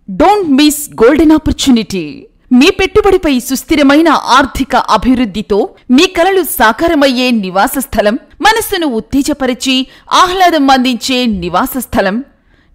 Don't miss golden opportunity. మీ పెట్టుబడిపై సుస్థిరమైన ఆర్థిక అభివృద్ధితో మీ కలలు సాకారమయ్యే నివాస స్థలం, మనస్సును ఉత్తేజపరిచి ఆహ్లాదం అందించే నివాస స్థలం.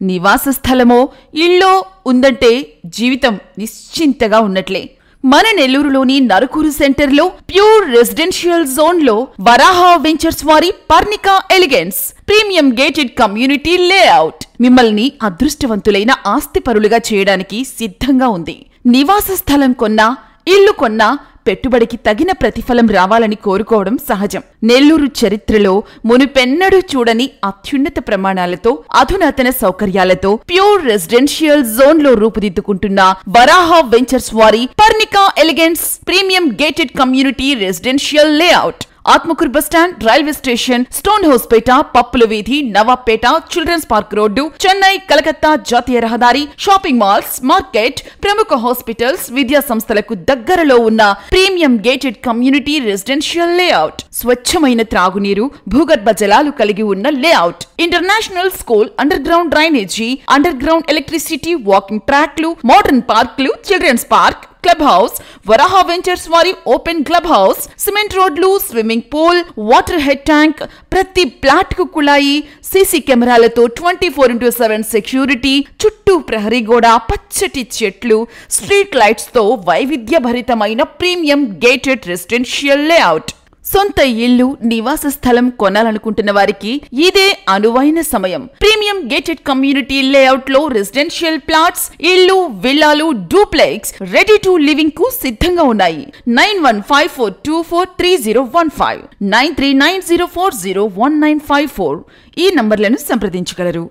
నివాస స్థలమో ఇళ్ళో ఉందంటే జీవితం నిశ్చింతగా ఉన్నట్లే. మన నెల్లూరులోని నరుకూరు సెంటర్లో ప్యూర్ రెసిడెన్షియల్ జోన్లో వరాహ వెంచర్స్ వారి Parnika elegance premium gated community layout మిమ్మల్ని అదృష్టవంతులైన ఆస్తిపరులుగా చేయడానికి సిద్ధంగా ఉంది. నివాస స్థలం కొన్నా, ఇల్లు కొన్నా పెట్టుబడికి తగిన ప్రతిఫలం రావాలని కోరుకోవడం సహజం. నెల్లూరు చరిత్రలో మునుపెన్నడూ చూడని అత్యున్నత ప్రమాణాలతో, అధునాతన సౌకర్యాలతో ప్యూర్ రెసిడెన్షియల్ జోన్ లో రూపుదిద్దుకుంటున్న వరాహ వెంచర్స్ వారి Parnika elegance premium gated community residential layout Atmakur bus stand, railway station, stone house Peta, పప్పుల వీధి, Nawabpet, children's park road, Chennai, Calcutta జాతీయ రహదారి, షాపింగ్ మాల్స్, మార్కెట్, ప్రముఖ హాస్పిటల్స్, విద్యా సంస్థలకు దగ్గరలో ఉన్న premium gated community residential layout. స్వచ్ఛమైన త్రాగునీరు, భూగర్భ జలాలు కలిగి ఉన్న layout. International school, underground drainage, underground electricity, walking ట్రాక్లు, మోడర్న్ పార్క్లు, children's park, clubhouse, Varaha ventures వారి ఓపెన్ క్లబ్ హౌస్, సిమెంట్ రోడ్లు, swimming pool, water head tank, ప్రతి ప్లాట్ కు కుళాయి, సీసీ కెమెరాలతో 24/7 సెక్యూరిటీ, చుట్టూ ప్రహరీ గోడ, పచ్చటి చెట్లు, స్ట్రీట్ లైట్స్ తో వైవిధ్యభరితమైన ప్రీమియం గేటెడ్ రెసిడెన్షియల్ లేఅవుట్. సొంత ఇల్లు, నివాస స్థలం కొనాలనుకుంటున్న వారికి ఇదే అనువైన సమయం. ప్రీమియం గేటెడ్ కమ్యూనిటీ లేఅవుట్ లో రెసిడెన్షియల్ ప్లాట్స్, ఇళ్లు, విల్లాలు, డూప్లెక్స్ రెడీ టు లివింగ్ కు సిద్ధంగా ఉన్నాయి. 9154243015, 9390401954 ఈ నంబర్లను సంప్రదించగలరు.